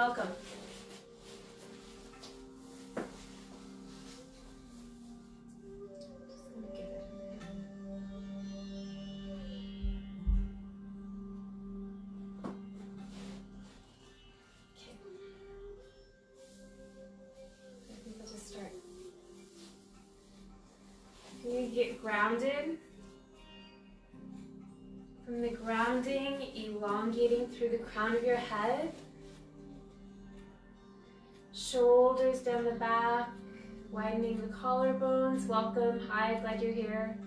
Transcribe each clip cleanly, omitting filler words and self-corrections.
welcome. Just gonna give it a minute. Okay. I think I'll just start. You get grounded. From the grounding, elongating through the crown of your head. Shoulders down the back, widening the collarbones. Welcome. Hi, glad you're here.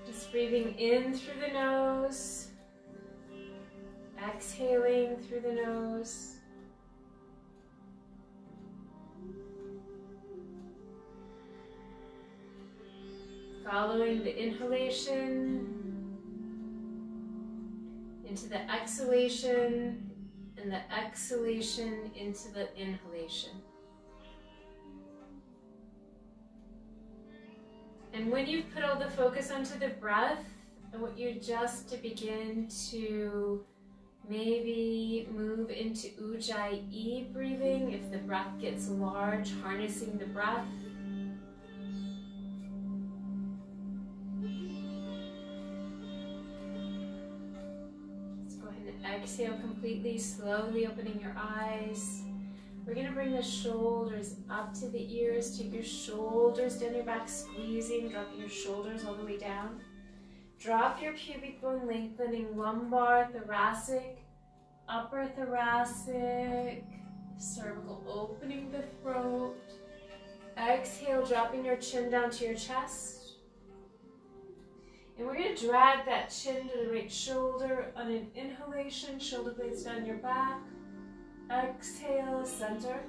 Just breathing in through the nose. Exhaling through the nose. Following the inhalation into the exhalation and the exhalation into the inhalation. And when you've put all the focus onto the breath, I want you just to begin to maybe move into Ujjayi breathing. If the breath gets large, harnessing the breath. Exhale completely, slowly opening your eyes. We're going to bring the shoulders up to the ears. Take your shoulders down your back, squeezing, dropping your shoulders all the way down. Drop your pubic bone, lengthening lumbar, thoracic, upper thoracic, cervical, opening the throat. Exhale, dropping your chin down to your chest. And we're going to drag that chin to the right shoulder on an inhalation, shoulder blades down your back. Exhale, center.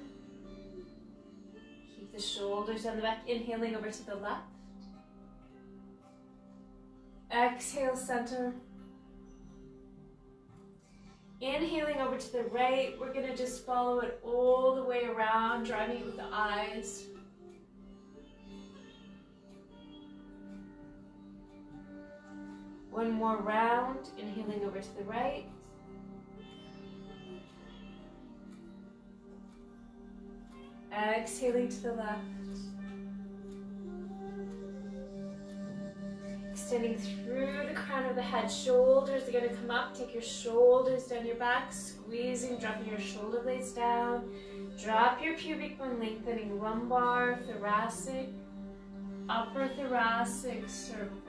Keep the shoulders down the back, inhaling over to the left. Exhale, center. Inhaling over to the right, we're going to just follow it all the way around, driving it with the eyes. One more round, inhaling over to the right. Exhaling to the left. Extending through the crown of the head. Shoulders are going to come up. Take your shoulders down your back, squeezing, dropping your shoulder blades down. Drop your pubic bone, lengthening lumbar, thoracic, upper thoracic, cervical.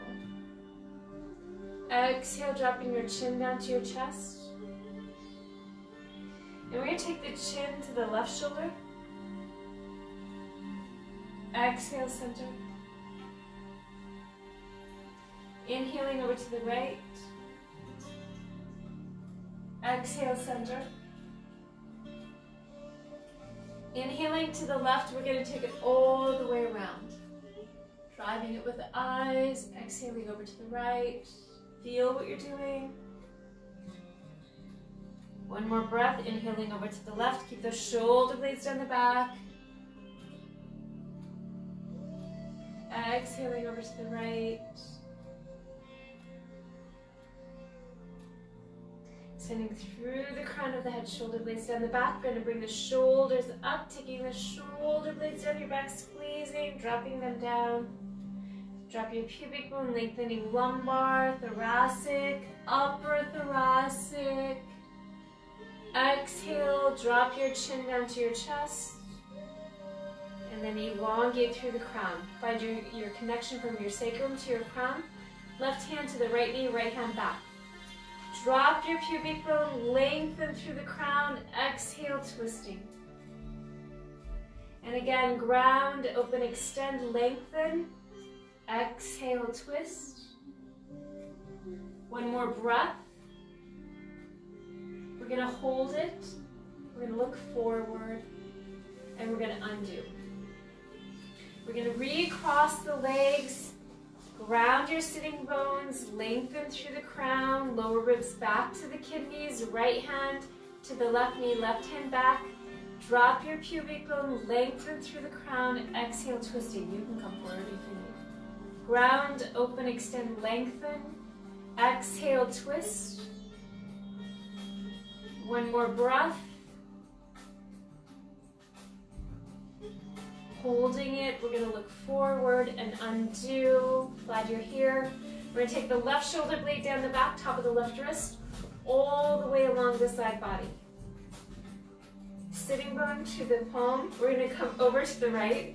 Exhale, dropping your chin down to your chest. And we're going to take the chin to the left shoulder. Exhale, center. Inhaling over to the right. Exhale, center. Inhaling to the left, we're going to take it all the way around. Driving it with the eyes, exhaling over to the right. Feel what you're doing. One more breath, inhaling over to the left. Keep those shoulder blades down the back. Exhaling over to the right. Extending through the crown of the head, shoulder blades down the back. We're going to bring the shoulders up, taking the shoulder blades down your back, squeezing, dropping them down. Drop your pubic bone, lengthening lumbar, thoracic, upper thoracic. Exhale, drop your chin down to your chest. And then elongate through the crown. Find your connection from your sacrum to your crown. Left hand to the right knee, right hand back. Drop your pubic bone, lengthen through the crown. Exhale, twisting. And again, ground, open, extend, lengthen. Exhale, twist. One more breath. We're going to hold it. We're going to look forward. And we're going to undo. We're going to recross the legs. Ground your sitting bones. Lengthen through the crown. Lower ribs back to the kidneys. Right hand to the left knee. Left hand back. Drop your pubic bone. Lengthen through the crown. Exhale, twisting. You can come forward if you need. Ground, open, extend, lengthen. Exhale, twist. One more breath. Holding it, we're gonna look forward and undo. Glad you're here. We're gonna take the left shoulder blade down the back, top of the left wrist, all the way along the side body. Sitting bone to the palm. We're gonna come over to the right.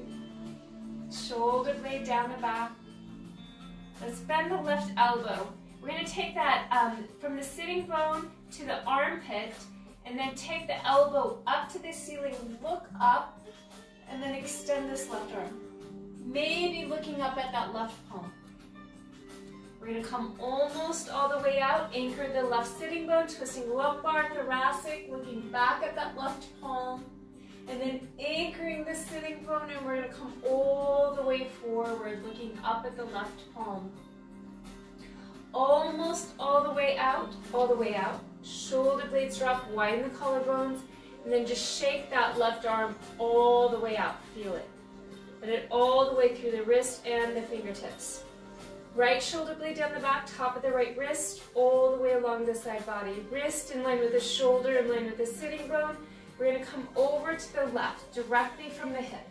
Shoulder blade down the back. Let's bend the left elbow. We're gonna take that from the sitting bone to the armpit, and then take the elbow up to the ceiling, look up, and then extend this left arm. Maybe looking up at that left palm. We're gonna come almost all the way out, anchor the left sitting bone, twisting lumbar, thoracic, looking back at that left palm, and then anchoring the sitting bone, and we're gonna come all the way forward, looking up at the left palm. Almost all the way out, shoulder blades drop, widen the collarbones, and then just shake that left arm all the way out, feel it. Let it all the way through the wrist and the fingertips. Right shoulder blade down the back, top of the right wrist, all the way along the side body. Wrist in line with the shoulder, in line with the sitting bone. We're gonna come over to the left, directly from the hip.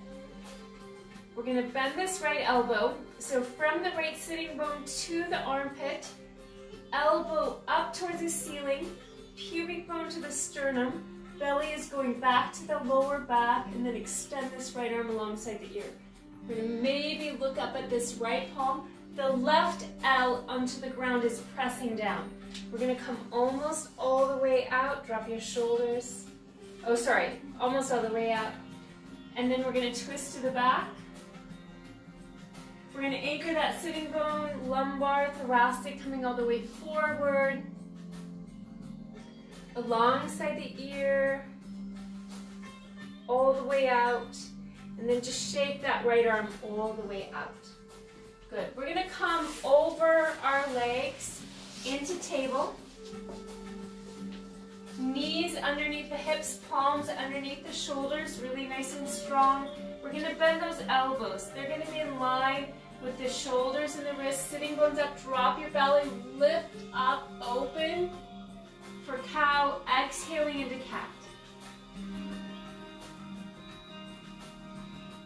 We're gonna bend this right elbow. So from the right sitting bone to the armpit, elbow up towards the ceiling, pubic bone to the sternum, belly is going back to the lower back, and then extend this right arm alongside the ear. We're gonna maybe look up at this right palm. The left L onto the ground is pressing down. We're gonna come almost all the way out, drop your shoulders. Oh, sorry, almost all the way out. And then we're gonna twist to the back. We're gonna anchor that sitting bone, lumbar, thoracic, coming all the way forward. Alongside the ear, all the way out. And then just shake that right arm all the way out. Good. We're gonna come over our legs into table. Knees underneath the hips, palms underneath the shoulders, really nice and strong. We're gonna bend those elbows. They're gonna be in line with the shoulders and the wrists. Sitting bones up, drop your belly, lift up, open for cow, exhaling into cat.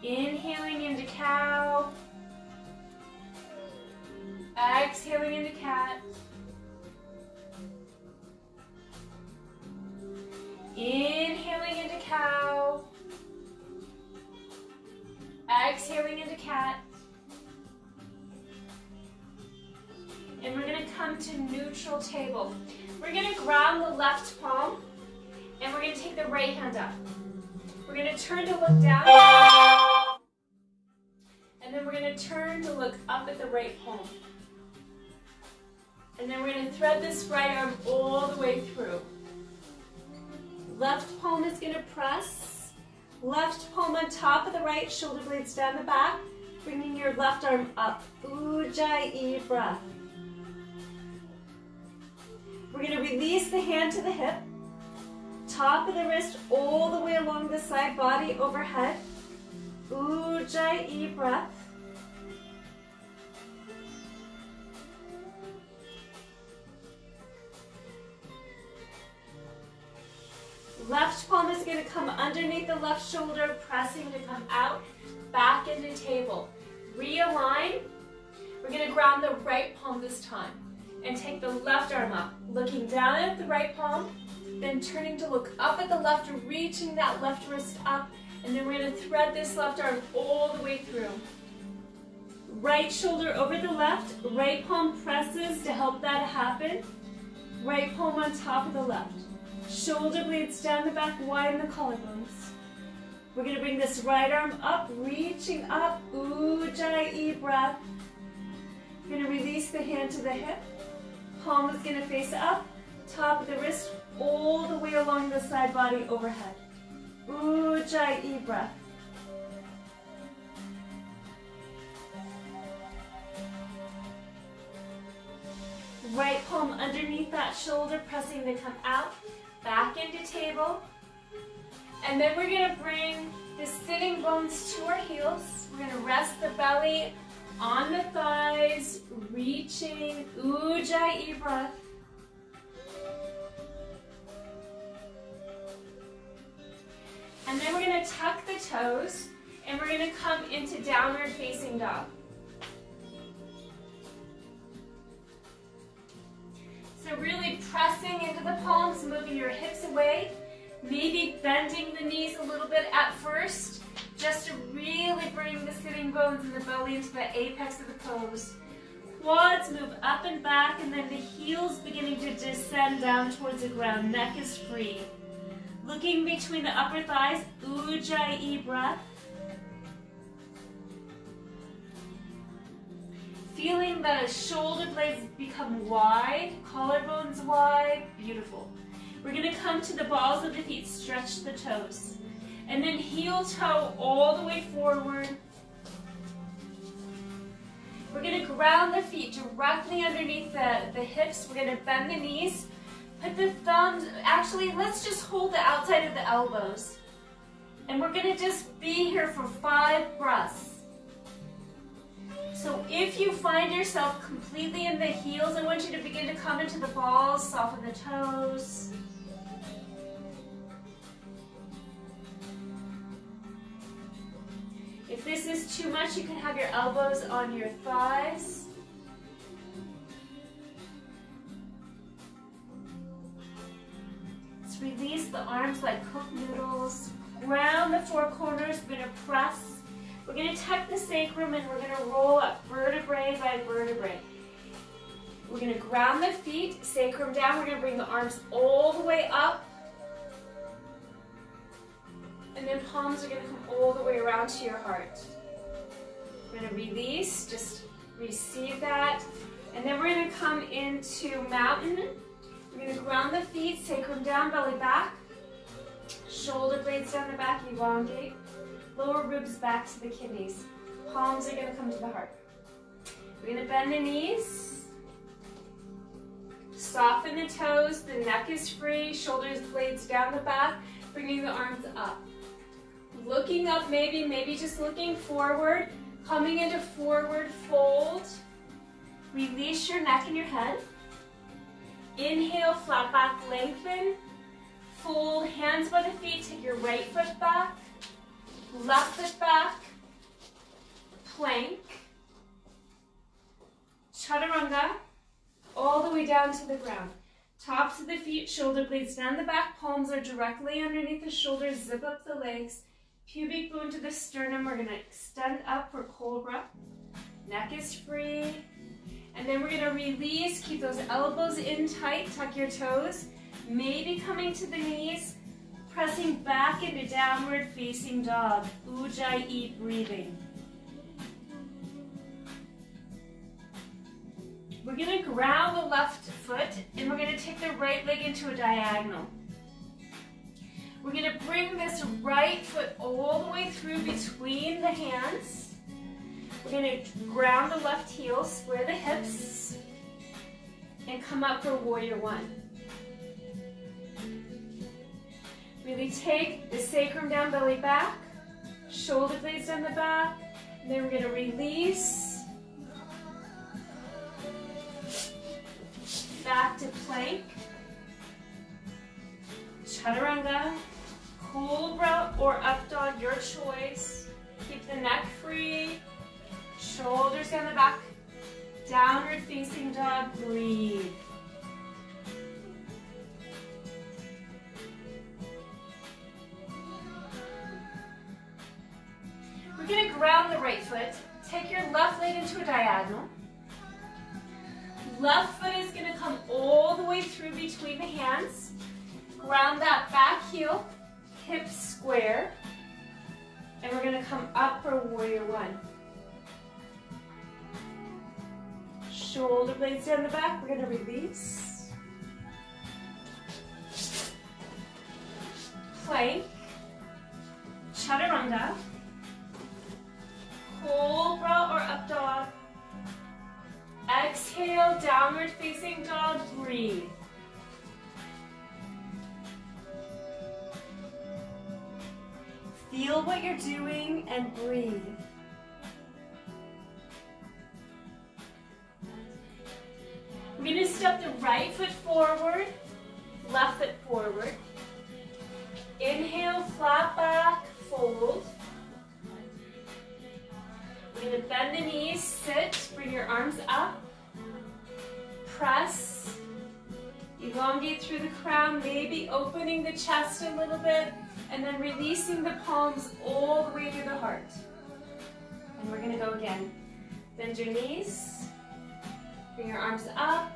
Inhaling into cow. Exhaling into cat. Inhaling into cow. Exhaling into cat. And we're going to come to neutral table. We're going to ground the left palm, and we're going to take the right hand up. We're going to turn to look down, and then we're going to turn to look up at the right palm. And then we're going to thread this right arm all the way through. Left palm is going to press. Left palm on top of the right, shoulder blades down the back, bringing your left arm up. Ujjayi breath. We're going to release the hand to the hip. Top of the wrist all the way along the side body overhead. Ujjayi breath. Left palm is going to come underneath the left shoulder, pressing to come out, back into table. Realign. We're going to ground the right palm this time and take the left arm up, looking down at the right palm, then turning to look up at the left, reaching that left wrist up, and then we're going to thread this left arm all the way through. Right shoulder over the left, right palm presses to help that happen. Right palm on top of the left. Shoulder blades down the back, widen the collarbones. We're going to bring this right arm up, reaching up, Ujjayi breath. We're going to release the hand to the hip. Palm is going to face up, top of the wrist, all the way along the side body overhead. Ujjayi breath. Right palm underneath that shoulder, pressing to come out, back into table. And then we're going to bring the sitting bones to our heels. We're going to rest the belly on the thighs, reaching, Ujjayi breath. And then we're going to tuck the toes, and we're going to come into downward facing dog. So really pressing into the palms, moving your hips away, maybe bending the knees a little bit at first, just to really bring the sitting bones and the belly into the apex of the pose. Quads move up and back, and then the heels beginning to descend down towards the ground. Neck is free. Looking between the upper thighs, Ujjayi breath. Feeling the shoulder blades become wide, collarbones wide, beautiful. We're going to come to the balls of the feet, stretch the toes. And then heel toe all the way forward. We're going to ground the feet directly underneath the hips. We're going to bend the knees. Put the thumbs, actually, let's just hold the outside of the elbows. And we're going to just be here for 5 breaths. So if you find yourself completely in the heels, I want you to begin to come into the balls, soften the toes. If this is too much, you can have your elbows on your thighs. Let's release the arms like cooked noodles. Ground the 4 corners. We're going to press. We're going to tuck the sacrum and we're going to roll up vertebrae by vertebrae. We're going to ground the feet, sacrum down. We're going to bring the arms all the way up. And then palms are going to come all the way around to your heart. We're going to release, just receive that. And then we're going to come into mountain. We're going to ground the feet, sacrum down, belly back. Shoulder blades down the back, elongate. Lower ribs back to the kidneys. Palms are going to come to the heart. We're going to bend the knees. Soften the toes. The neck is free. Shoulders, blades down the back. Bringing the arms up. Looking up, maybe just looking forward. Coming into forward fold. Release your neck and your head. Inhale, flat back, lengthen. Fold, hands by the feet. Take your right foot back. Left foot back, plank, chaturanga, all the way down to the ground. Tops of the feet, shoulder blades down the back, palms are directly underneath the shoulders, zip up the legs, pubic bone to the sternum. We're going to extend up for cobra. Neck is free. And then we're going to release, keep those elbows in tight, tuck your toes, maybe coming to the knees. Pressing back into downward facing dog, Ujjayi breathing. We're going to ground the left foot and we're going to take the right leg into a diagonal. We're going to bring this right foot all the way through between the hands. We're going to ground the left heel, square the hips, and come up for warrior 1. Really take the sacrum down, belly back, shoulder blades down the back, and then we're going to release, back to plank, chaturanga, cobra or up dog, your choice. Keep the neck free, shoulders down the back, downward facing dog, breathe. We're going to ground the right foot. Take your left leg into a diagonal. Left foot is going to come all the way through between the hands. Ground that back heel, hips square. And we're going to come up for warrior 1. Shoulder blades down the back. We're going to release. Plank. Chaturanga. Cobra or up dog. Exhale, downward facing dog, breathe. Feel what you're doing and breathe. We're going to step the right foot forward, left foot forward. Inhale, flat back, fold. We're going to bend the knees, sit, bring your arms up, press, elongate through the crown, maybe opening the chest a little bit, and then releasing the palms all the way to the heart. And we're going to go again. Bend your knees, bring your arms up,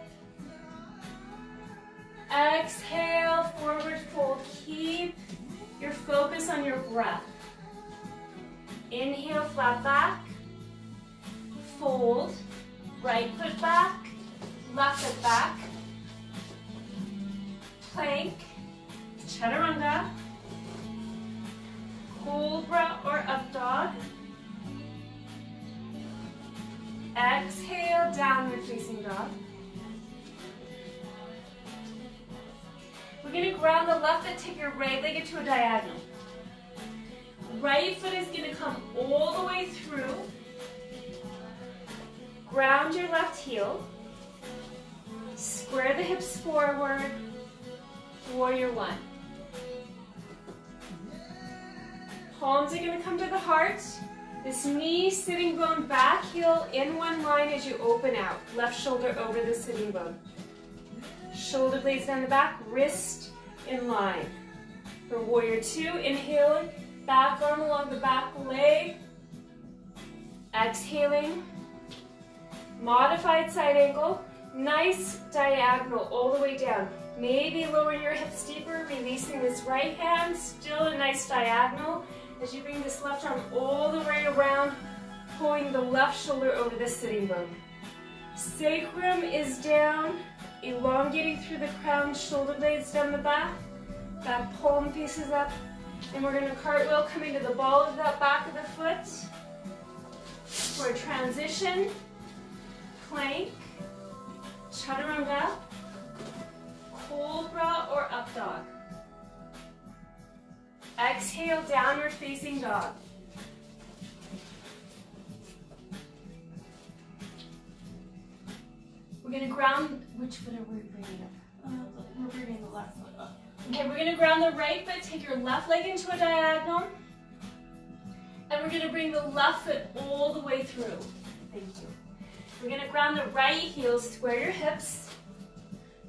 exhale, forward fold. Keep your focus on your breath. Inhale, flat back, fold, right foot back, left foot back, plank, chaturanga, cobra or up dog. Exhale, downward facing dog. We're going to ground the left foot, take your right leg into a diagonal. Right foot is going to come all the way through. Ground your left heel. Square the hips forward. Warrior one. Palms are going to come to the heart. This knee, sitting bone, back heel in one line as you open out. Left shoulder over the sitting bone. Shoulder blades down the back, wrist in line. For warrior two, inhaling, back arm along the back leg. Exhaling, modified side angle, nice diagonal all the way down. Maybe lower your hips deeper, releasing this right hand, still a nice diagonal as you bring this left arm all the way around, pulling the left shoulder over the sitting bone. Sacrum is down, elongating through the crown, shoulder blades down the back palm faces up, and we're going to cartwheel coming to the ball of that back of the foot for a transition, plank, chaturanga, cobra or up dog. Exhale, downward facing dog. We're going to ground, which foot are we bringing up? We're bringing the left foot up. Okay, we're going to ground the right foot, take your left leg into a diagonal, and we're going to bring the left foot all the way through. Thank you. We're going to ground the right heel, square your hips,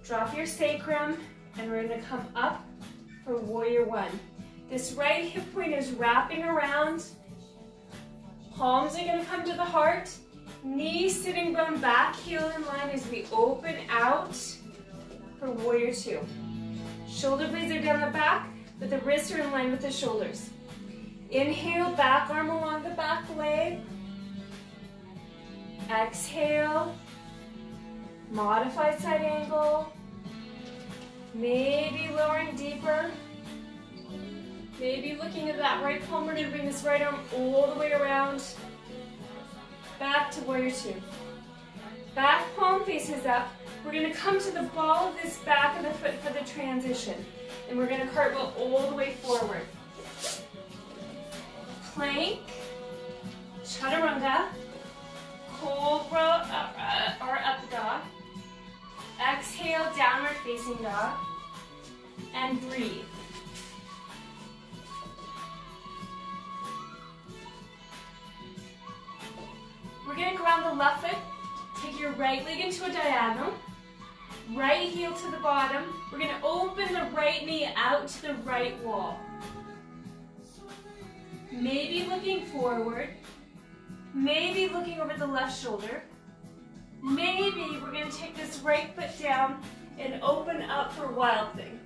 drop your sacrum, and we're going to come up for warrior one. This right hip point is wrapping around, palms are going to come to the heart, knee, sitting bone, back heel in line as we open out for warrior two. Shoulder blades are down the back, but the wrists are in line with the shoulders. Inhale, back arm along the back leg. Exhale, modified side angle. Maybe lowering deeper. Maybe looking at that right palm. We're going to bring this right arm all the way around. Back to warrior two. Back palm faces up. We're going to come to the ball of this back of the foot for the transition. And we're going to cartwheel all the way forward. Plank, chaturanga, cobra or up dog. Exhale, downward facing dog. And breathe. We're going to ground the left foot. Take your right leg into a diagonal. Right heel to the bottom. We're going to open the right knee out to the right wall. Maybe looking forward. Maybe looking over the left shoulder. Maybe we're going to take this right foot down and open up for wild thing.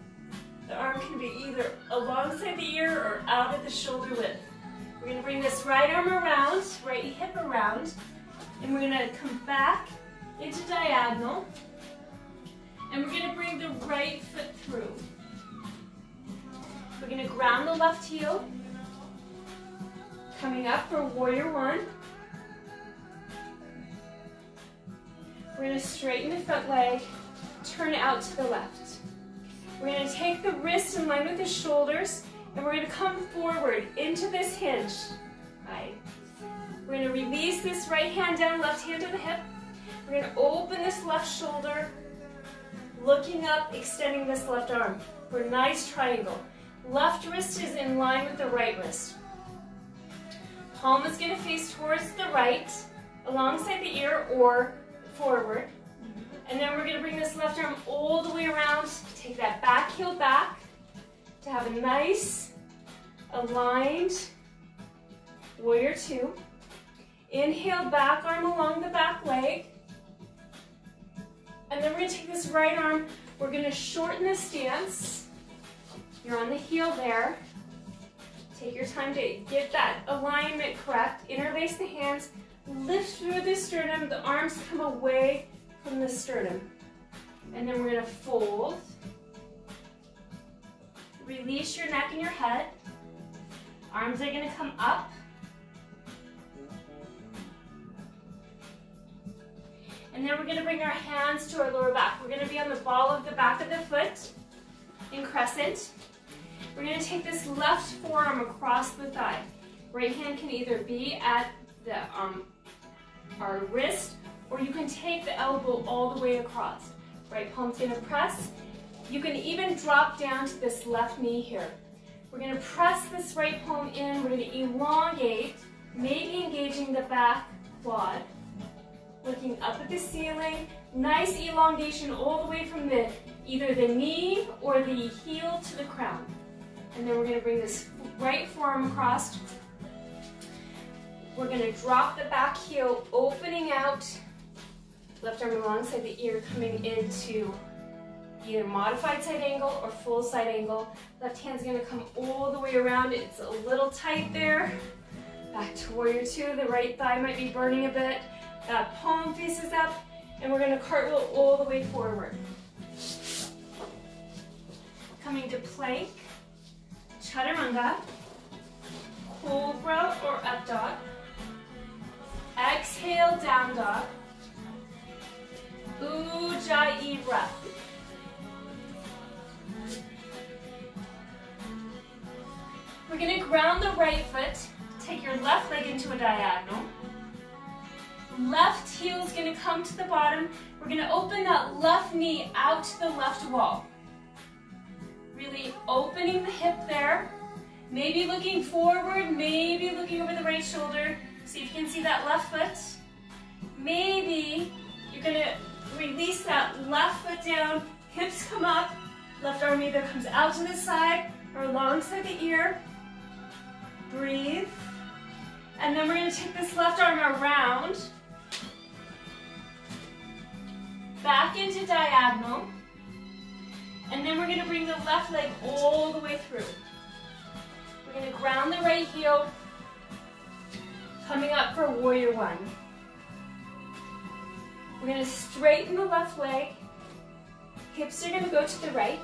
The arm can be either alongside the ear or out at the shoulder width. We're going to bring this right arm around, right hip around, and we're going to come back into diagonal. And we're going to bring the right foot through. We're going to ground the left heel. Coming up for warrior one. We're going to straighten the front leg, turn it out to the left. We're going to take the wrist in line with the shoulders, and we're going to come forward into this hinge. Right. We're going to release this right hand down, left hand to the hip. We're going to open this left shoulder, looking up, extending this left arm for a nice triangle. Left wrist is in line with the right wrist. Palm is going to face towards the right, alongside the ear or forward. And then we're going to bring this left arm all the way around. Take that back heel back to have a nice, aligned warrior two. Inhale, back arm along the back leg. And then we're going to take this right arm. We're going to shorten the stance. You're on the heel there. Take your time to get that alignment correct. Interlace the hands, lift through the sternum. The arms come away from the sternum. And then we're going to fold. Release your neck and your head. Arms are going to come up. And then we're going to bring our hands to our lower back. We're going to be on the ball of the back of the foot in crescent. We're going to take this left forearm across the thigh. Right hand can either be at the our wrist, or you can take the elbow all the way across. Right palm's going to press. You can even drop down to this left knee here. We're going to press this right palm in. We're going to elongate, maybe engaging the back quad. Looking up at the ceiling. Nice elongation all the way from either the knee or the heel to the crown. And then we're going to bring this right forearm across. We're going to drop the back heel, opening out. Left arm alongside the ear, coming into either modified side angle or full side angle. Left hand's going to come all the way around. It's a little tight there. Back to warrior two. The right thigh might be burning a bit. That palm faces up, and we're going to cartwheel all the way forward. Coming to plank, chaturanga, cobra or up dog. Exhale, down dog. Ujjayi breath. We're going to ground the right foot. Take your left leg into a diagonal. Left heel is going to come to the bottom. We're going to open that left knee out to the left wall. Really opening the hip there. Maybe looking forward, maybe looking over the right shoulder. See if you can see that left foot. Maybe you're going to release that left foot down. Hips come up. Left arm either comes out to the side or alongside the ear. Breathe. And then we're going to take this left arm around. Back into diagonal. And then we're going to bring the left leg all the way through. We're going to ground the right heel. Coming up for warrior one. We're going to straighten the left leg. Hips are going to go to the right.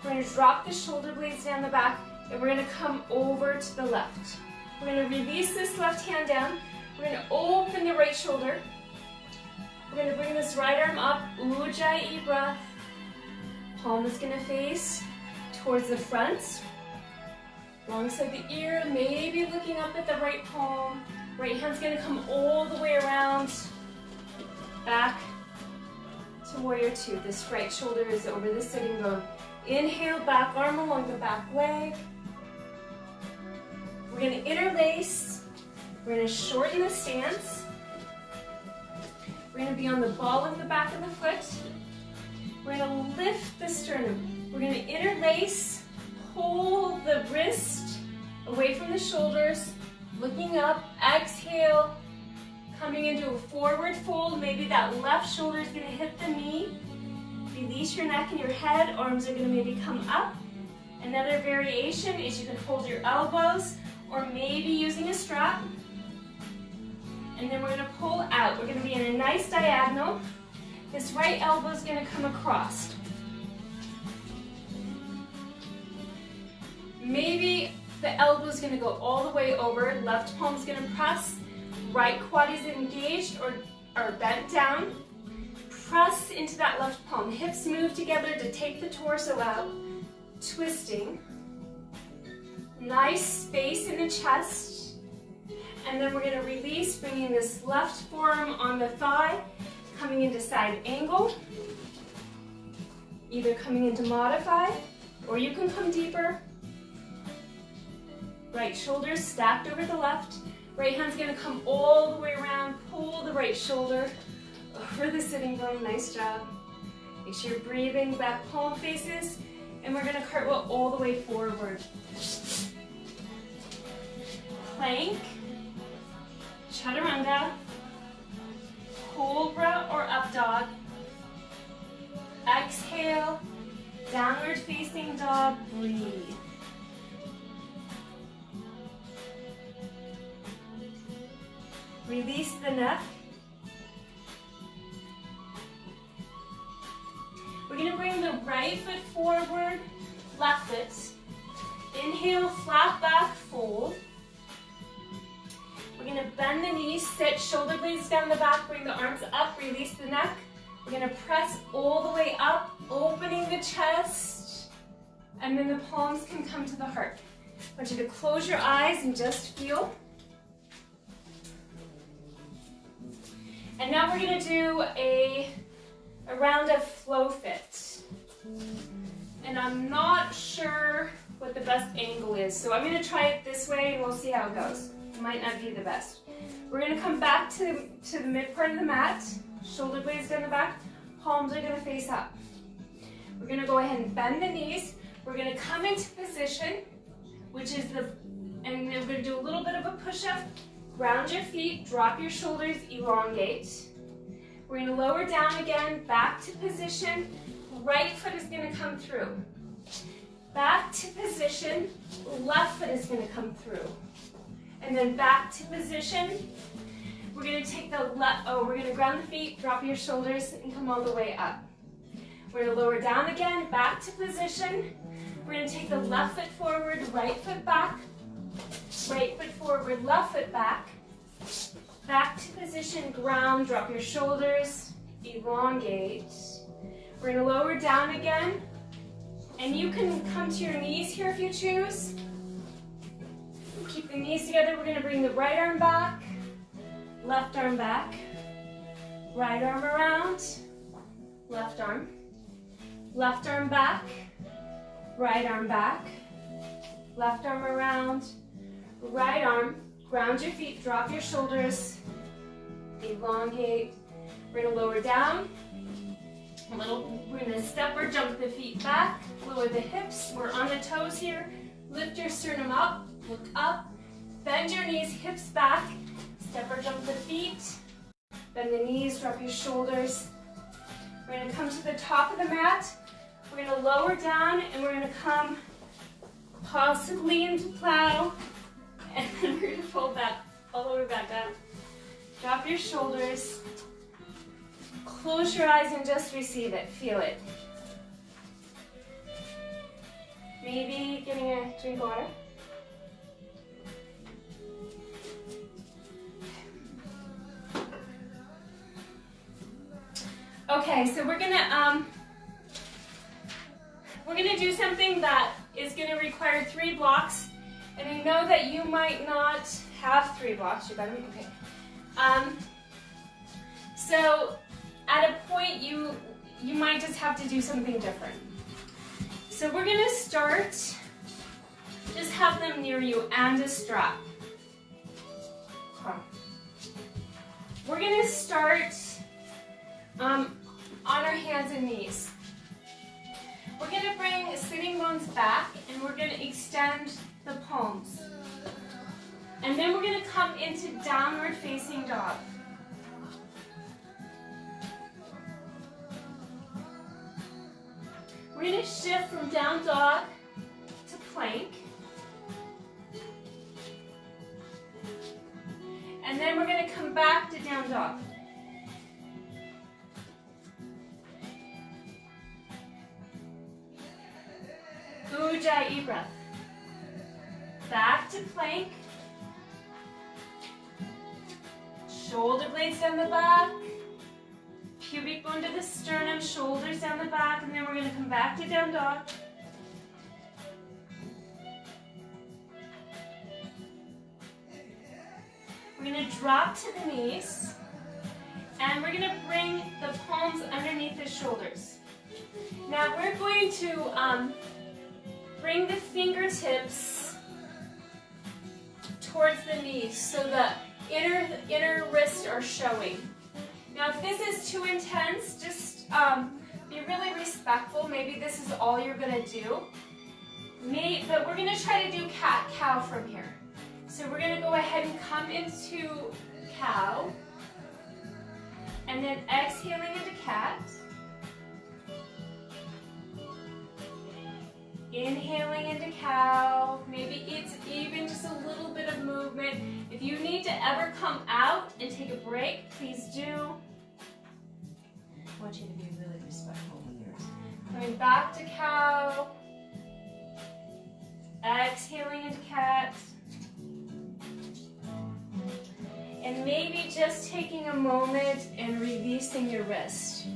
We're going to drop the shoulder blades down the back, and we're going to come over to the left. We're going to release this left hand down. We're going to open the right shoulder. We're going to bring this right arm up, Ujjayi breath. Palm is going to face towards the front, alongside the ear, maybe looking up at the right palm. Right hand's going to come all the way around, back to warrior two. This right shoulder is over the sitting bone. Inhale, back arm along the back leg. We're going to interlace. We're going to shorten the stance. We're going to be on the ball of the back of the foot. We're going to lift the sternum. We're going to interlace, pull the wrist away from the shoulders, looking up, exhale, coming into a forward fold. Maybe that left shoulder is going to hit the knee. Release your neck and your head. Arms are going to maybe come up. Another variation is you can hold your elbows or maybe using a strap. And then we're going to pull out. We're going to be in a nice diagonal. This right elbow is going to come across. Maybe the elbow is going to go all the way over. Left palm is going to press. Right quad is engaged or bent down. Press into that left palm. Hips move together to take the torso out. Twisting. Nice space in the chest. And then we're going to release, bringing this left forearm on the thigh, coming into side angle, either coming into modified Or you can come deeper. Right shoulder stacked over the left. Right hand's gonna come all the way around. Pull the right shoulder over the sitting bone. Nice job. Make sure you're breathing. Back palm faces. And we're gonna cartwheel all the way forward. Plank. Chaturanga. Cobra or up dog. Exhale. Downward facing dog. Breathe. Release the neck. We're going to bring the right foot forward, left foot. Inhale, flat back, fold. We're going to bend the knees, sit, shoulder blades down the back, bring the arms up, release the neck. We're going to press all the way up, opening the chest, and then the palms can come to the heart. I want you to close your eyes and just feel. And now we're going to do a round of flow fit. And I'm not sure what the best angle is, so I'm going to try it this way and we'll see how it goes. It might not be the best. We're going to come back to the mid part of the mat, shoulder blades down the back, palms are going to face up. We're going to go ahead and bend the knees. We're going to come into position, which is and we're going to do a little bit of a push-up. Ground your feet, drop your shoulders, elongate. We're going to lower down again, back to position. Right foot is going to come through. Back to position, left foot is going to come through. And then back to position. We're going to take we're going to ground the feet, drop your shoulders, and come all the way up. We're going to lower down again, back to position. We're going to take the left foot forward, right foot back. Right foot forward, left foot back. Back to position, ground, drop your shoulders, elongate. We're going to lower down again. And you can come to your knees here if you choose. Keep the knees together. We're going to bring the right arm back, left arm back, right arm around, left arm back, right arm back, left arm around, right arm, ground your feet, drop your shoulders, elongate. We're going to lower down. We're going to step or jump the feet back, lower the hips. We're on the toes here. Lift your sternum up, look up, bend your knees, hips back, step or jump the feet, bend the knees, drop your shoulders. We're going to come to the top of the mat. We're going to lower down and we're going to come possibly into plow. And then we're going to fold that all the way back down. Drop your shoulders. Close your eyes and just receive it. Feel it. Maybe getting a drink of water. Okay, so we're gonna do something that is gonna require 3 blocks. And I know that you might not have 3 blocks. You better make okay. So at a point you might just have to do something different. So we're gonna start. Just have them near you and a strap. Okay. We're gonna start on our hands and knees. We're gonna bring sitting bones back and we're gonna extend the palms. And then we're going to come into downward facing dog. We're going to shift from down dog to plank. And then we're going to come back to down dog. Ujjayi breath. Back to plank. Shoulder blades down the back. Pubic bone to the sternum, shoulders down the back, and then we're going to come back to down dog. We're going to drop to the knees, and we're going to bring the palms underneath the shoulders. Now we're going to bring the fingertips towards the knees so the inner wrists are showing. Now if this is too intense, just be really respectful. Maybe this is all you're going to do. But we're going to try to do cat-cow from here. So we're going to go ahead and come into cow, and then exhaling into cat. Inhaling into cow. Maybe it's even just a little bit of movement. If you need to ever come out and take a break, please do. I want you to be really respectful with yours. Coming back to cow. Exhaling into cat. And maybe just taking a moment and releasing your wrist.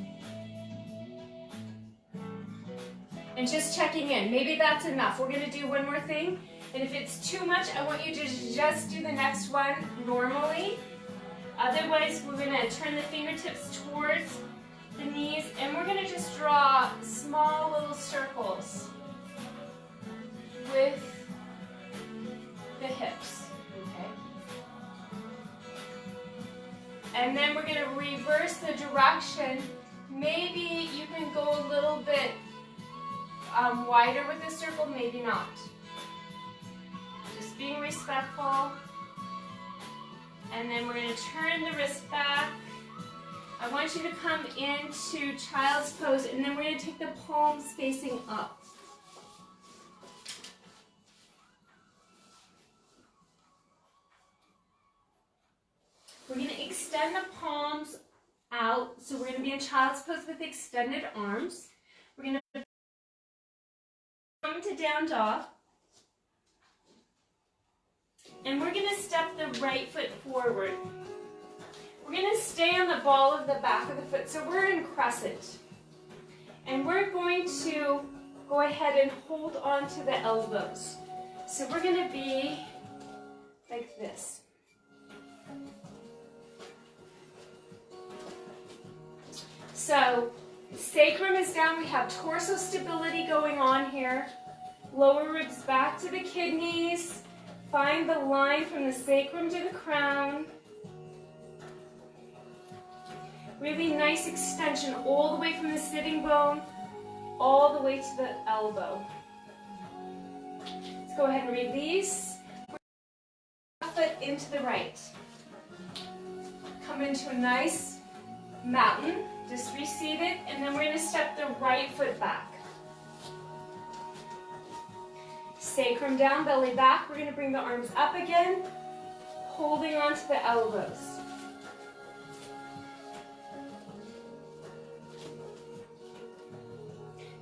And just checking in. Maybe that's enough. We're going to do one more thing. And if it's too much, I want you to just do the next one normally. Otherwise, we're going to turn the fingertips towards the knees. And we're going to just draw small little circles with the hips. Okay? And then we're going to reverse the direction. Maybe you can go a little bit wider with this circle, maybe not. Just being respectful. And then we're going to turn the wrist back. I want you to come into child's pose, and then we're going to take the palms facing up. We're going to extend the palms out, so we're going to be in child's pose with extended arms. We're going to come to down dog, and we're going to step the right foot forward. We're going to stay on the ball of the back of the foot, so we're in crescent. And we're going to go ahead and hold on to the elbows. So we're going to be like this. So sacrum is down, we have torso stability going on here. Lower ribs back to the kidneys. Find the line from the sacrum to the crown. Really nice extension all the way from the sitting bone, all the way to the elbow. Let's go ahead and release. Left foot into the right. Come into a nice mountain. Just reseat it, and then we're going to step the right foot back. Sacrum down, belly back. We're going to bring the arms up again, holding on to the elbows.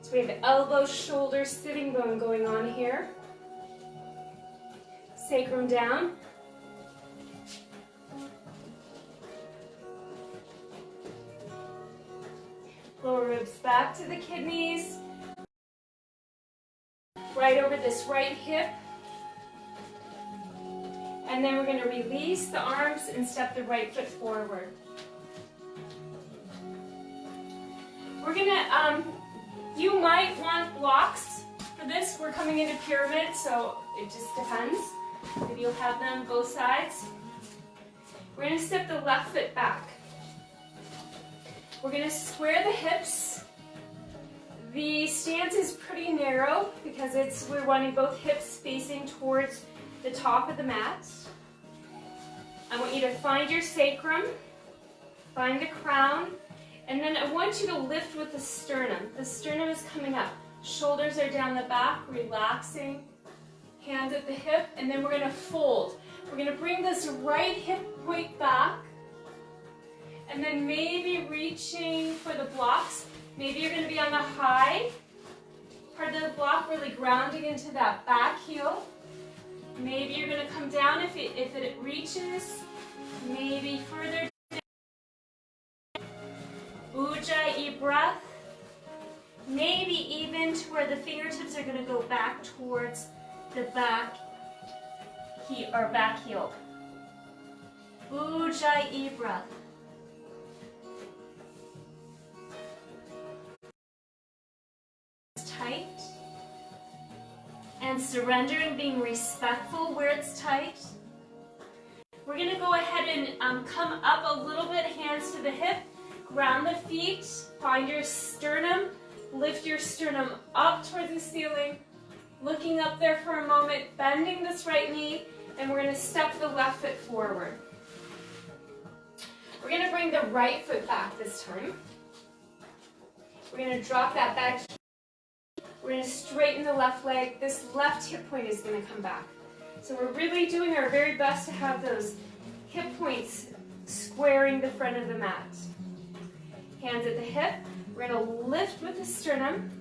So we have elbow, shoulder, sitting bone going on here. Sacrum down. Lower ribs back to the kidneys. Right over this right hip. And then we're going to release the arms and step the right foot forward. We're going to, you might want blocks for this. We're coming into pyramid, so it just depends. Maybe you'll have them both sides. We're going to step the left foot back. We're going to square the hips. The stance is pretty narrow because we're wanting both hips facing towards the top of the mat. I want you to find your sacrum, find the crown, and then I want you to lift with the sternum. The sternum is coming up. Shoulders are down the back, relaxing. Hands at the hip, and then we're going to fold. We're going to bring this right hip point back. And then maybe reaching for the blocks. Maybe you're going to be on the high part of the block, really grounding into that back heel. Maybe you're going to come down if it reaches. Maybe further down. Ujjayi breath. Maybe even to where the fingertips are going to go back towards the back heel. Ujjayi breath. Tight. and surrendering, being respectful where it's tight. We're going to go ahead and come up a little bit, hands to the hip, ground the feet, find your sternum, lift your sternum up towards the ceiling, looking up there for a moment, bending this right knee, and we're going to step the left foot forward. We're going to bring the right foot back this time. We're going to drop that back. We're going to straighten the left leg. This left hip point is going to come back. So we're really doing our very best to have those hip points squaring the front of the mat. Hands at the hip. We're going to lift with the sternum.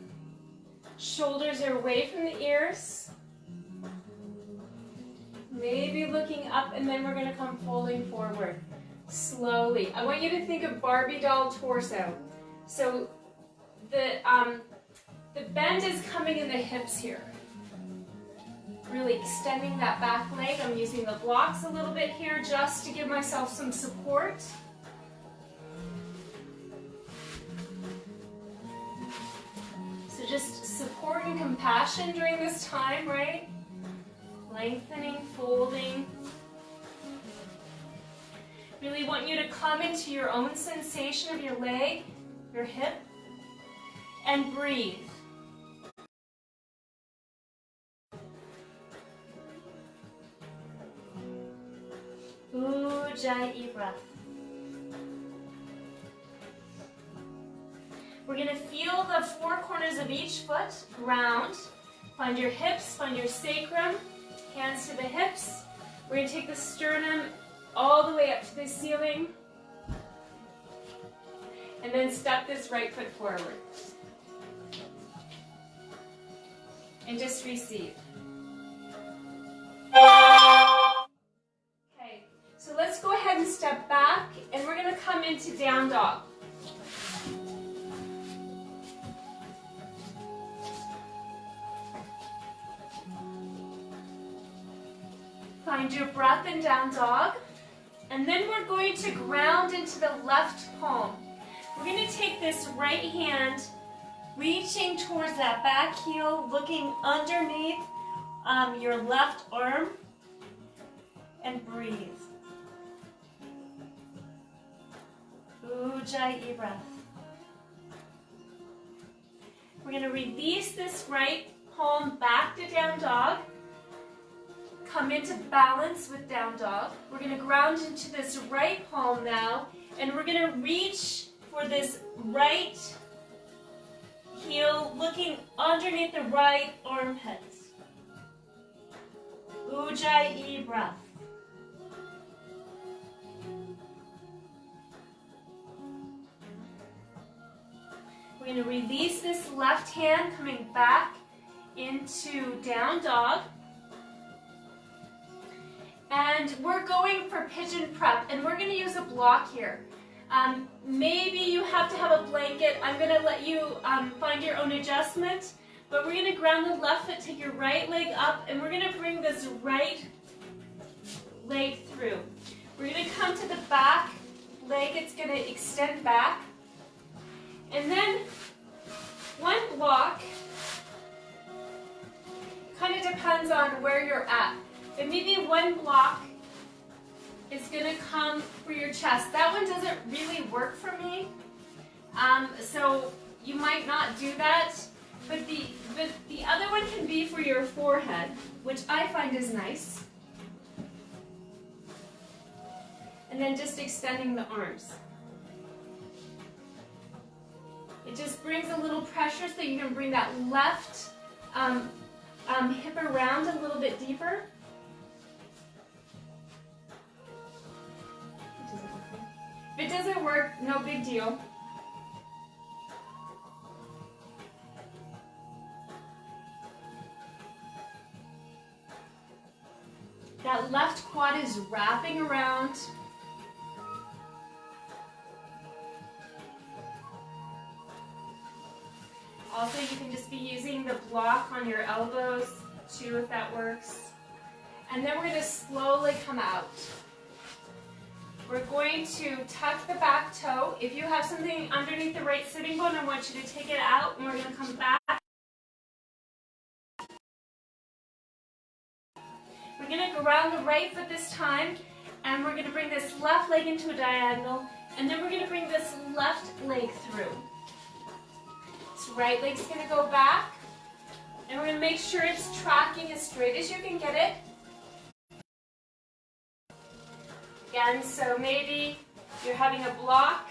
Shoulders are away from the ears. Maybe looking up, and then we're going to come folding forward. Slowly. I want you to think of Barbie doll torso. So the bend is coming in the hips here. Really extending that back leg. I'm using the blocks a little bit here just to give myself some support. So just support and compassion during this time, right? Lengthening, folding. Really want you to come into your own sensation of your leg, your hip, and breathe. Ujjayi breath. We're going to feel the four corners of each foot, ground. Find your hips, find your sacrum, hands to the hips. We're going to take the sternum all the way up to the ceiling. And then step this right foot forward. And just receive. Okay, so let's go ahead and step back, and we're going to come into down dog. Find your breath in down dog. And then we're going to ground into the left palm. We're going to take this right hand, reaching towards that back heel, looking underneath your left arm, and breathe. Ujjayi breath. We're going to release this right palm back to down dog. Come into balance with down dog. We're going to ground into this right palm now, and we're going to reach for this right heel, looking underneath the right armpits. Ujjayi breath. We're going to release this left hand, coming back into down dog. And we're going for pigeon prep, and we're going to use a block here. Maybe you have to have a blanket. I'm going to let you find your own adjustment, but we're going to ground the left foot, take your right leg up, and we're going to bring this right leg through. We're going to come to the back leg. It's going to extend back. And then one block kind of depends on where you're at. But maybe one block is going to come for your chest. That one doesn't really work for me, so you might not do that. But the other one can be for your forehead, which I find is nice. And then just extending the arms. It just brings a little pressure so you can bring that left hip around a little bit deeper. If it doesn't work, no big deal. That left quad is wrapping around. Also, you can just be using the block on your elbows too, if that works. And then we're going to slowly come out. We're going to tuck the back toe. If you have something underneath the right sitting bone, I want you to take it out, and we're going to come back. going to ground the right foot this time, and we're going to bring this left leg into a diagonal, and then we're going to bring this left leg through. This right leg's going to go back, and we're going to make sure it's tracking as straight as you can get it. Again, so maybe you're having a block.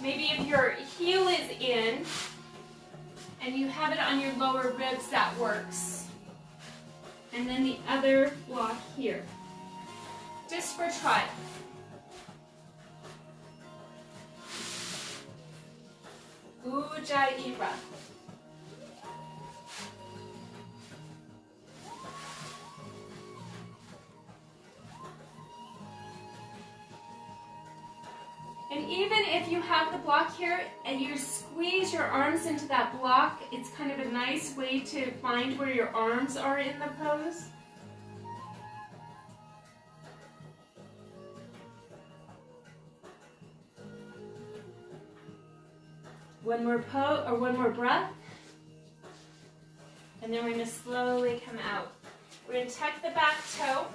Maybe if your heel is in and you have it on your lower ribs, that works. And then the other block here, just for trial. Ujjayi breath. And even if you have the block here and you squeeze your arms into that block, it's kind of a nice way to find where your arms are in the pose. One more breath. And then we're going to slowly come out. We're going to tuck the back toe,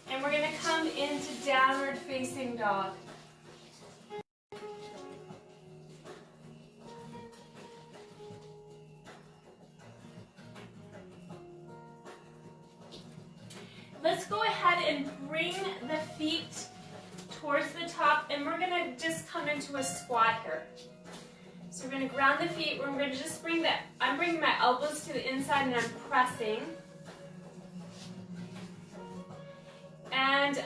and we're going to come into downward facing dog. Let's go ahead and bring the feet towards the top, and we're going to just come into a squat here. So we're going to ground the feet. We're going to just I'm bringing my elbows to the inside and I'm pressing. And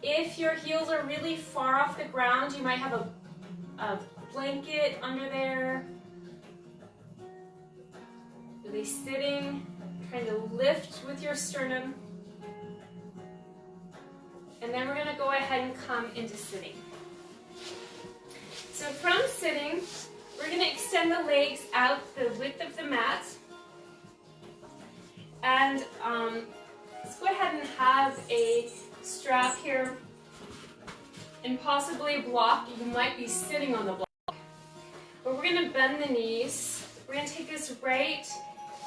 if your heels are really far off the ground, you might have a blanket under there. Really sitting, trying to lift with your sternum. And then we're going to go ahead and come into sitting. So from sitting, we're going to extend the legs out the width of the mat. And let's go ahead and have a strap here and possibly a block. You might be sitting on the block. But we're going to bend the knees. We're going to take this right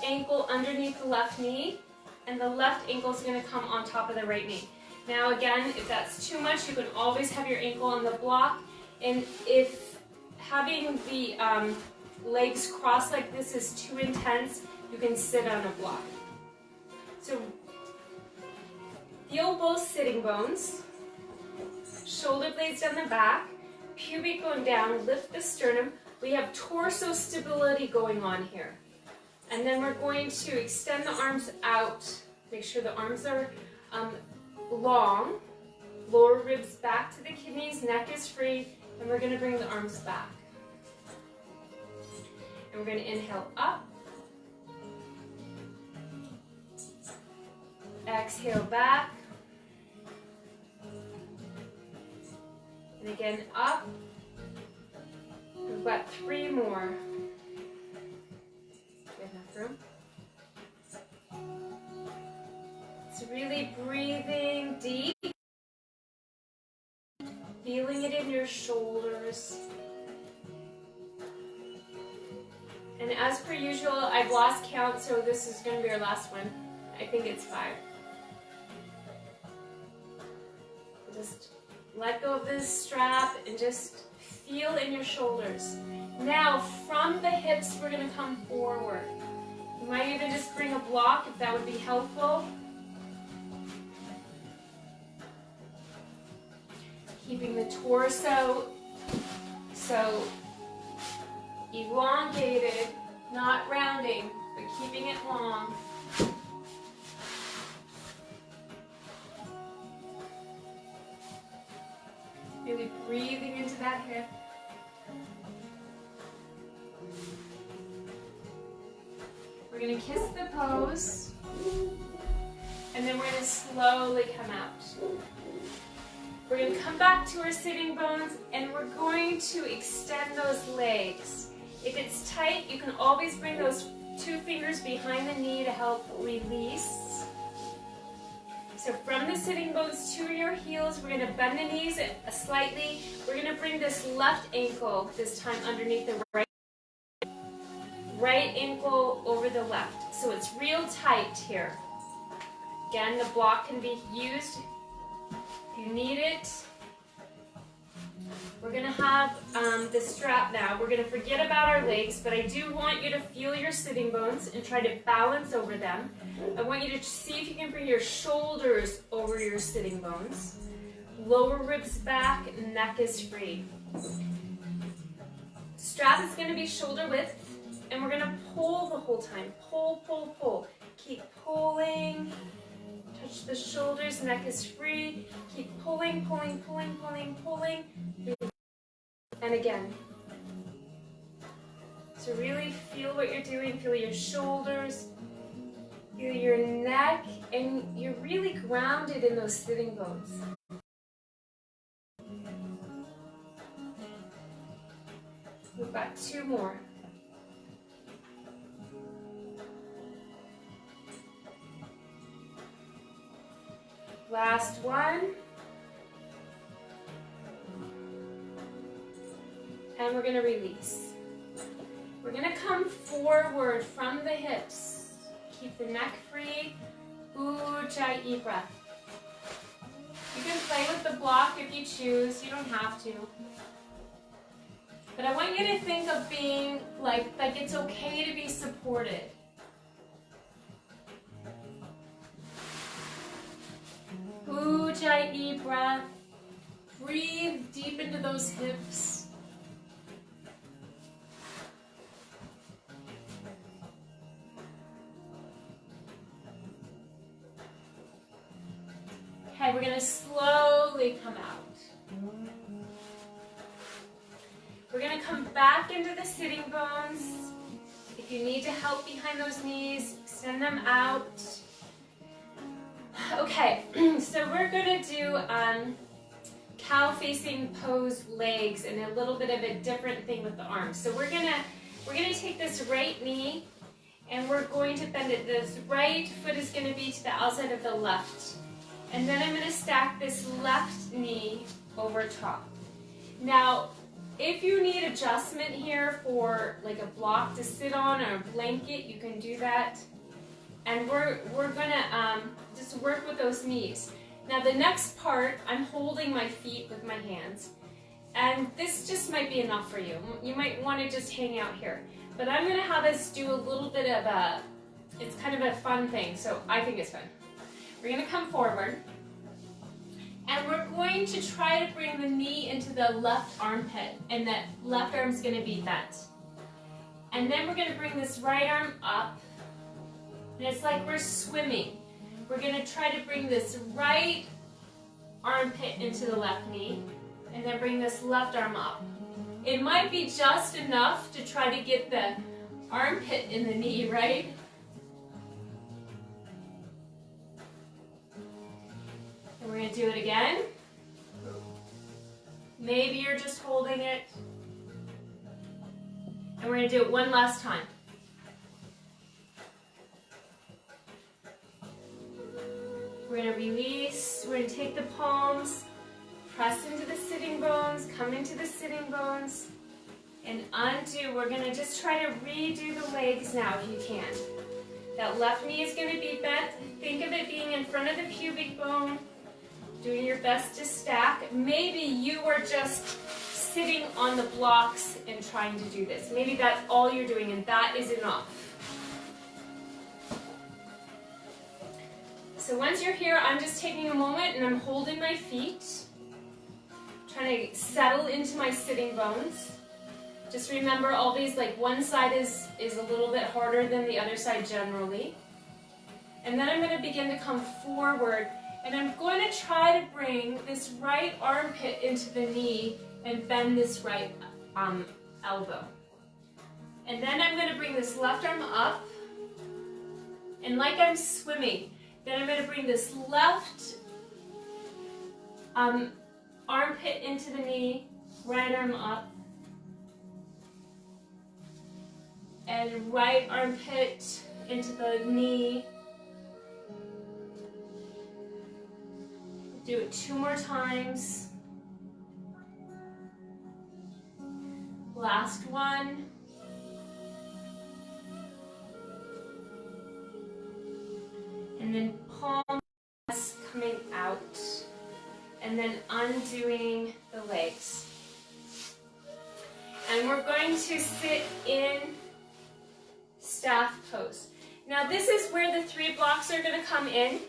ankle underneath the left knee, and the left ankle is going to come on top of the right knee. Now again, if that's too much, you can always have your ankle on the block, and if having the legs crossed like this is too intense, you can sit on a block. So feel both sitting bones, shoulder blades down the back, pubic bone down, lift the sternum. We have torso stability going on here. And then we're going to extend the arms out, make sure the arms are long, lower ribs back to the kidneys, neck is free, and we're going to bring the arms back. And we're going to inhale up, exhale back, and again up. We've got 3 more. Enough room. It's really breathing deep, feeling it in your shoulders. And as per usual, I've lost count, so this is going to be our last one. I think it's 5. Just let go of this strap and just feel in your shoulders. Now, from the hips, we're going to come forward. You might even just bring a block if that would be helpful. Keeping the torso so elongated, not rounding, but keeping it long. Really breathing into that hip. We're going to kiss the pose, and then we're going to slowly come out. We're going to come back to our sitting bones, and we're going to extend those legs. If it's tight, you can always bring those 2 fingers behind the knee to help release. So from the sitting bones to your heels, we're going to bend the knees slightly. We're going to bring this left ankle this time underneath the right. right ankle over the left. So it's real tight here. Again, the block can be used if you need it. We're gonna have the strap now. We're gonna forget about our legs, but I do want you to feel your sitting bones and try to balance over them. I want you to see if you can bring your shoulders over your sitting bones. Lower ribs back, neck is free. Strap is gonna be shoulder width, and we're gonna pull the whole time. Pull, pull, pull. Keep pulling. Touch the shoulders, neck is free. Keep pulling, pulling, pulling, pulling, pulling. And again. So really feel what you're doing. Feel your shoulders, feel your neck, and you're really grounded in those sitting bones. We've got 2 more. Last one. And we're going to release. We're going to come forward from the hips. Keep the neck free. Ujjayi breath. You can play with the block if you choose. You don't have to. But I want you to think of being like it's okay to be supported. Ujjayi breath. Breathe deep into those hips. Okay, we're going to slowly come out. We're going to come back into the sitting bones. If you need to help behind those knees, extend them out. Okay, so we're going to do cow facing pose legs and a little bit of a different thing with the arms. So we're gonna take this right knee and we're going to bend it. This right foot is going to be to the outside of the left. And then I'm going to stack this left knee over top. Now, if you need adjustment here for like a block to sit on or a blanket, you can do that. And we're going to just work with those knees. Now the next part, I'm holding my feet with my hands. And this just might be enough for you. You might want to just hang out here. But I'm going to have us do a little bit of it's kind of a fun thing, so I think it's fun. We're going to come forward, and we're going to try to bring the knee into the left armpit, and that left arm's going to be bent. And then we're going to bring this right arm up, and it's like we're swimming. We're going to try to bring this right armpit into the left knee, and then bring this left arm up. It might be just enough to try to get the armpit in the knee, right? And we're going to do it again. Maybe you're just holding it. And we're going to do it one last time. We're going to release. We're going to take the palms, press into the sitting bones, come into the sitting bones, and undo. We're going to just try to redo the legs now if you can. That left knee is going to be bent. Think of it being in front of the pubic bone. Doing your best to stack. Maybe you are just sitting on the blocks and trying to do this. Maybe that's all you're doing and that is enough. So once you're here, I'm just taking a moment and I'm holding my feet. Trying to settle into my sitting bones. Just remember always like one side is a little bit harder than the other side generally. And then I'm going to begin to come forward. And I'm going to try to bring this right armpit into the knee and bend this right elbow. And then I'm going to bring this left arm up. And like I'm swimming, then I'm going to bring this left armpit into the knee, right arm up. And right armpit into the knee. Do it 2 more times. Last one. then undoing the legs. And we're going to sit in staff pose. Now this is where the 3 blocks are going to come in,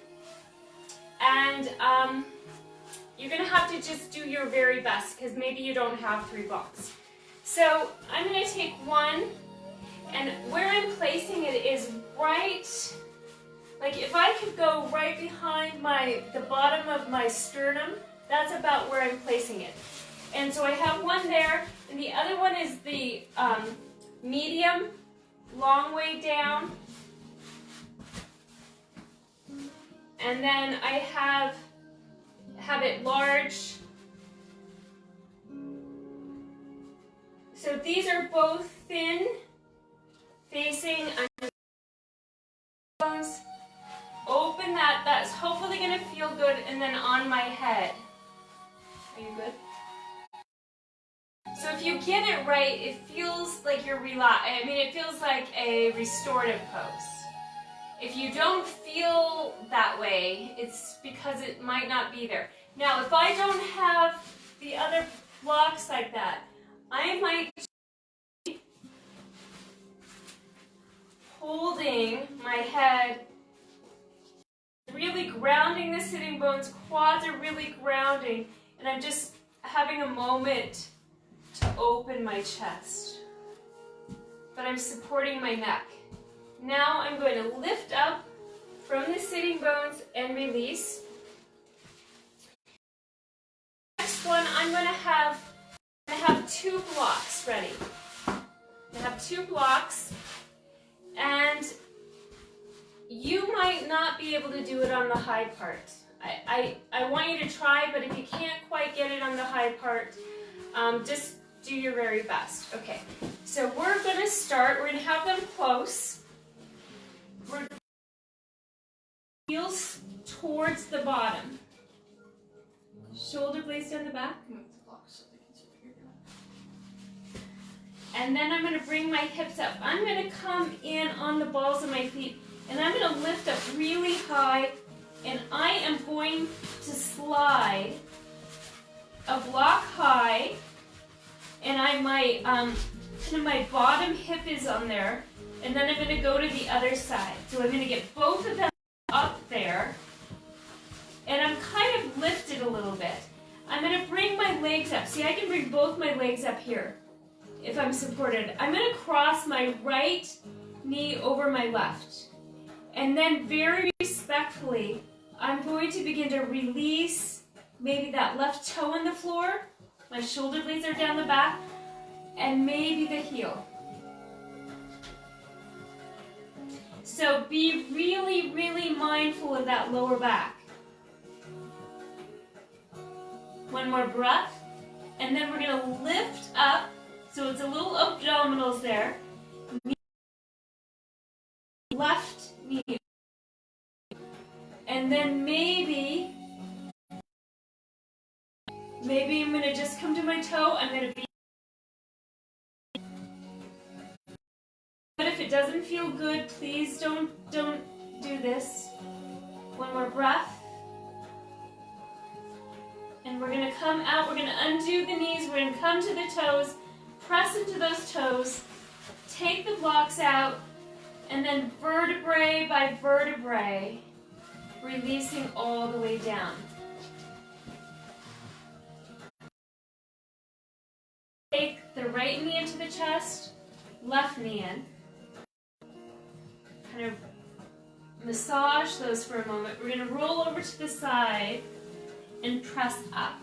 and you're going to have to just do your very best because maybe you don't have 3 blocks. So I'm going to take one, and where I'm placing it is right, like if I could go right behind the bottom of my sternum, that's about where I'm placing it. And so I have one there, and the other one is the medium, long way down. And then I have it large. So these are both thin, facing under the bones. Open that, that's hopefully going to feel good, and then on my head. Are you good? So if you get it right, it feels like you're it feels like a restorative pose. If you don't feel that way, it's because it might not be there. Now, if I don't have the other blocks like that, I might be holding my head, really grounding the sitting bones, quads are really grounding, and I'm just having a moment to open my chest. But I'm supporting my neck. Now I'm going to lift up from the sitting bones and release. Next one, I'm going to have 2 blocks ready. I have 2 blocks, and you might not be able to do it on the high part. I want you to try, but if you can't quite get it on the high part, just do your very best. Okay, so we're going to start. We're going to have them close. We're heels towards the bottom. Shoulder blades down the back. And then I'm going to bring my hips up. I'm going to come in on the balls of my feet, and I'm going to lift up really high, and I am going to slide a block high, and my bottom hip is on there, and then I'm going to go to the other side. So I'm going to get both of them up there, and I'm kind of lifted a little bit. I'm going to bring my legs up. See, I can bring both my legs up here if I'm supported. I'm going to cross my right knee over my left. And then very respectfully, I'm going to begin to release maybe that left toe on the floor. My shoulder blades are down the back, and maybe the heel. So be really, really mindful of that lower back. One more breath, and then we're going to lift up, so it's a little abdominals there. Left knee. And then maybe I'm going to just come to my toe. I'm going to be. But if it doesn't feel good, please don't do this. One more breath. And we're going to come out. We're going to undo the knees. We're going to come to the toes. Press into those toes. Take the blocks out. And then vertebrae by vertebrae, releasing all the way down. Take the right knee into the chest, left knee in. Kind of massage those for a moment. We're going to roll over to the side and press up.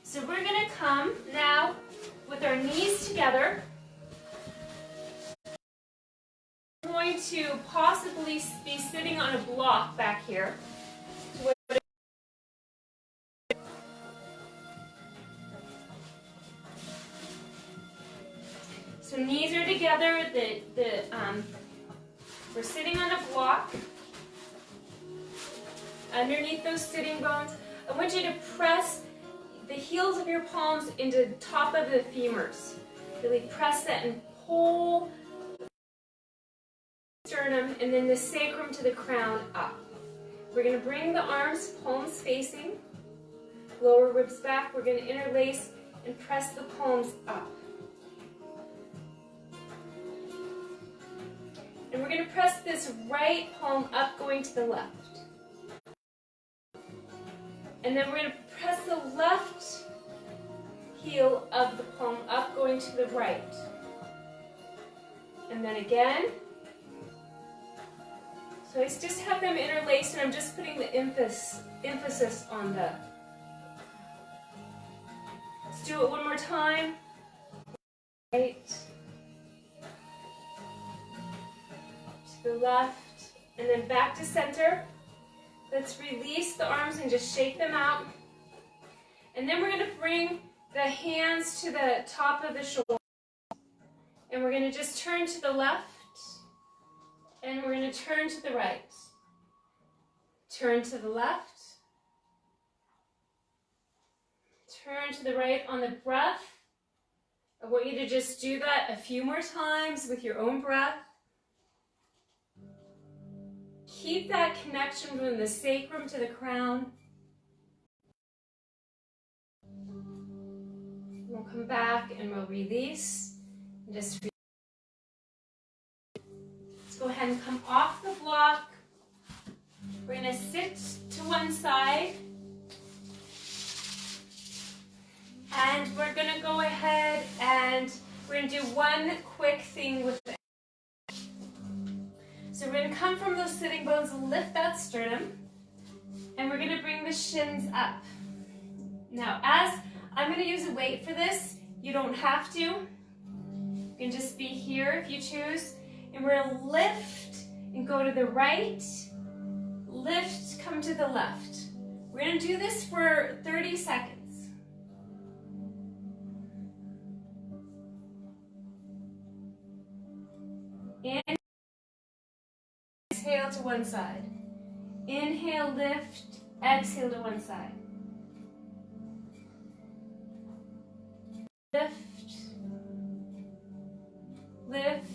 So we're going to come now with our knees together. I'm going to possibly be sitting on a block back here. So knees are together. We're sitting on a block. Underneath those sitting bones, I want you to press the heels of your palms into the top of the femurs. Really press that and pull the sternum and then the sacrum to the crown up. We're going to bring the arms palms facing, lower ribs back. We're going to interlace and press the palms up. And we're going to press this right palm up going to the left. And then we're going to press the left heel of the palm up going to the right. And then again. So I just have them interlaced and I'm just putting the emphasis on the. Let's do it one more time. Right. To the left. And then back to center. Let's release the arms and just shake them out. And then we're going to bring the hands to the top of the shoulder. And we're going to just turn to the left. And we're going to turn to the right. Turn to the left. Turn to the right on the breath. I want you to just do that a few more times with your own breath. Keep that connection from the sacrum to the crown. We'll come back and we'll release. And just go ahead and come off the block. We're going to sit to one side. And we're going to go ahead and we're going to do one quick thing with it. So we're going to come from those sitting bones, lift that sternum, and we're going to bring the shins up. Now, as I'm going to use a weight for this, you don't have to. You can just be here if you choose. And we're going to lift and go to the right, lift, come to the left. We're going to do this for 30 seconds. Inhale to one side. Inhale, lift, exhale to one side. Lift, lift.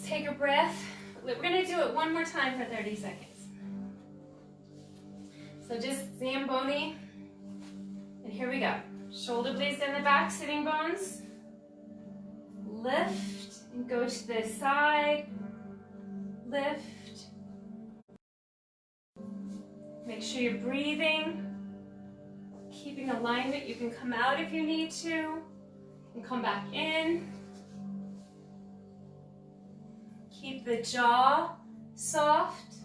Take a breath. We're going to do it one more time for 30 seconds. So just Zamboni. And here we go. Shoulder blades down the back, sitting bones. Lift and go to the side. Lift. Make sure you're breathing. Keeping alignment. You can come out if you need to. And come back in. Keep the jaw soft.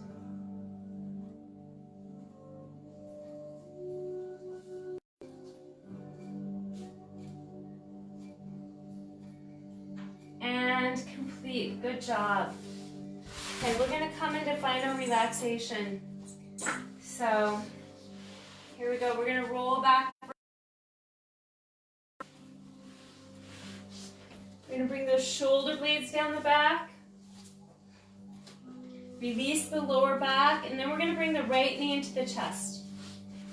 And complete. Good job. Okay, we're going to come into final relaxation. So, here we go. We're going to roll back. We're going to bring those shoulder blades down the back. Release the lower back, and then we're going to bring the right knee into the chest.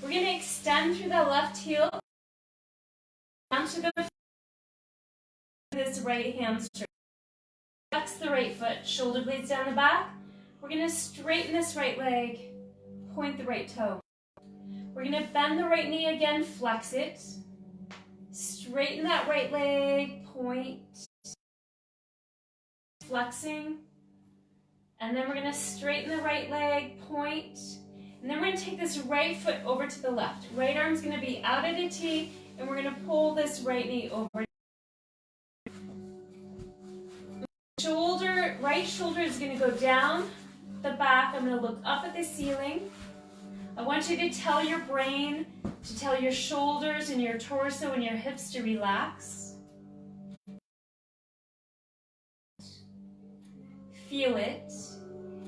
We're going to extend through the left heel down to the this right hamstring. Flex the right foot, shoulder blades down the back. We're going to straighten this right leg, point the right toe. We're going to bend the right knee again, flex it. Straighten that right leg, point, flexing. And then we're going to straighten the right leg, point. And then we're going to take this right foot over to the left. Right arm's going to be out at a T, and we're going to pull this right knee over. Right shoulder is going to go down the back. I'm going to look up at the ceiling. I want you to tell your brain, to tell your shoulders and your torso and your hips to relax. Feel it.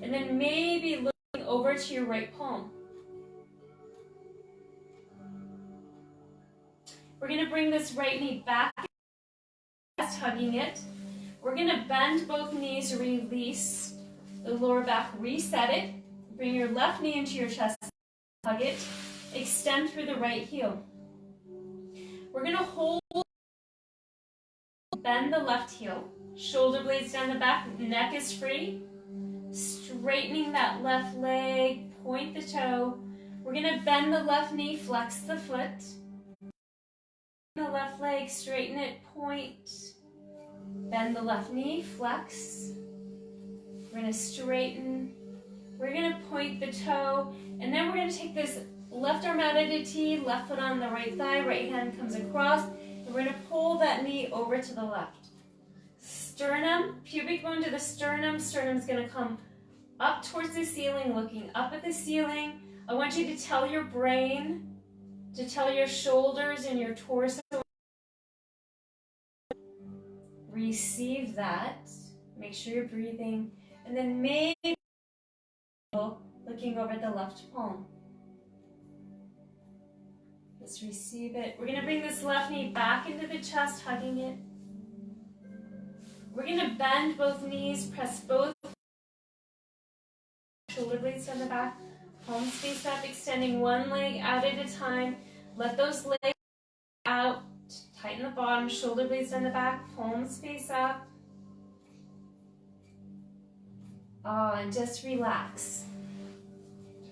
And then maybe looking over to your right palm. We're going to bring this right knee back, hugging it. We're going to bend both knees, release the lower back, reset it. Bring your left knee into your chest, hug it. Extend through the right heel. We're gonna hold, bend the left heel, shoulder blades down the back, neck is free. Straightening that left leg, point the toe. We're gonna bend the left knee, flex the foot. The left leg, straighten it, point. Bend the left knee, flex. We're gonna straighten. We're gonna point the toe, and then we're gonna take this left arm out at a T, left foot on the right thigh, right hand comes across, and we're gonna pull that knee over to the left. Sternum, pubic bone to the sternum. Sternum's gonna come up towards the ceiling, looking up at the ceiling. I want you to tell your brain, to tell your shoulders and your torso, receive that. Make sure you're breathing. And then maybe looking over at the left palm. Just receive it. We're gonna bring this left knee back into the chest, hugging it. We're gonna bend both knees, press both shoulder blades down the back, palms face up, extending one leg out at a time. Let those legs out, tighten the bottom, shoulder blades down the back, palms face up. And just relax.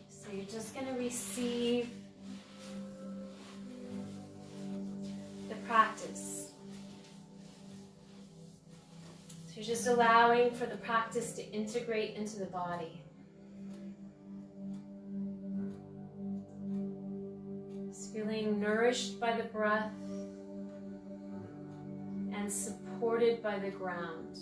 So you're just gonna receive the practice. So you're just allowing for the practice to integrate into the body. Feeling nourished by the breath and supported by the ground.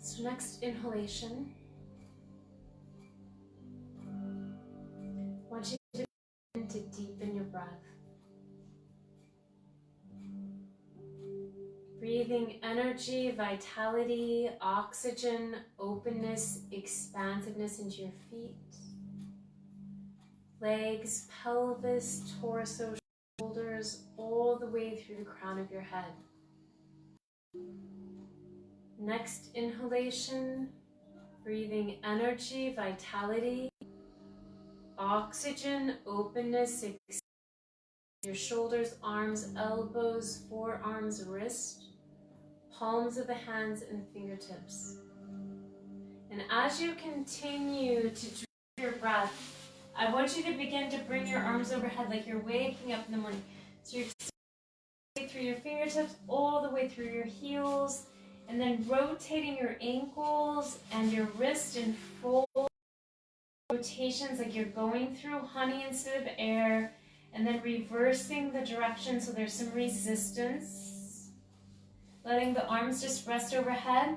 So next inhalation, I want you to deepen your breath. Breathing energy, vitality, oxygen, openness, expansiveness into your feet, legs, pelvis, torso, shoulders, all the way through the crown of your head. Next inhalation, breathing energy, vitality, oxygen, openness, your shoulders, arms, elbows, forearms, wrist, palms of the hands and fingertips. And as you continue to drive your breath, I want you to begin to bring your arms overhead like you're waking up in the morning. So you're through your fingertips, all the way through your heels, and then rotating your ankles and your wrist in full rotations like you're going through honey instead of air, and then reversing the direction so there's some resistance. Letting the arms just rest overhead.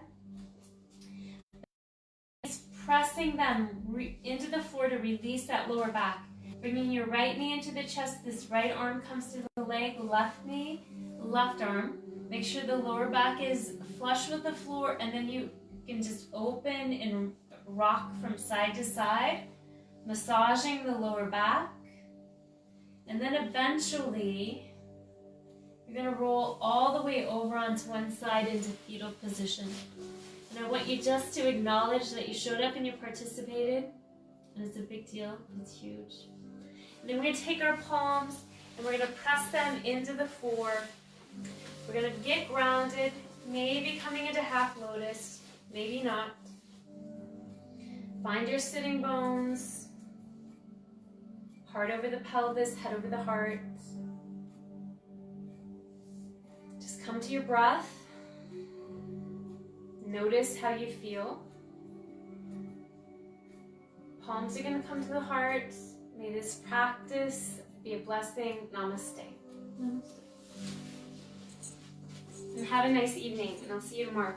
Pressing them into the floor to release that lower back. Bringing your right knee into the chest, this right arm comes to the leg, left knee, left arm. Make sure the lower back is flush with the floor, and then you can just open and rock from side to side, massaging the lower back. And then eventually, You're going to roll all the way over onto one side into fetal position. And I want you just to acknowledge that you showed up and you participated. And it's a big deal. It's huge. And then we're going to take our palms and we're going to press them into the floor. We're going to get grounded, maybe coming into half lotus, maybe not. Find your sitting bones. Heart over the pelvis, head over the heart. Just come to your breath. Notice how you feel. Palms are going to come to the heart. May this practice be a blessing. Namaste. Namaste. And have a nice evening, and I'll see you tomorrow.